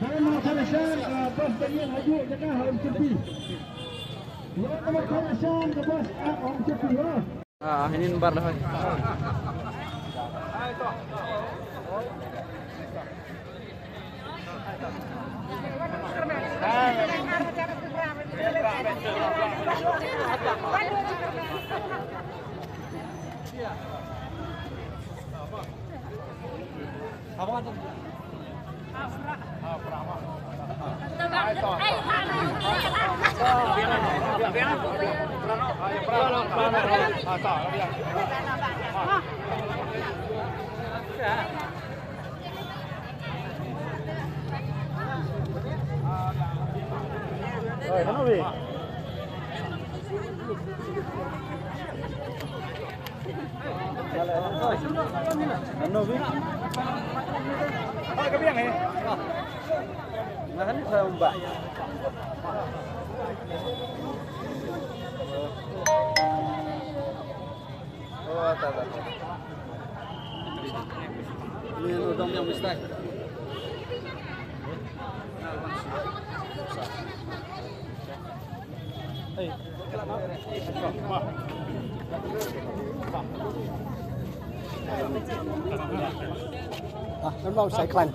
Kalau Khalashan bos bagian haji jangan harus tepi. Ya kalau Khalashan ke bos orang tepi lah. Ini nembar dah. Apa tu? Ini udang yang besar. Nó bao sải khăn.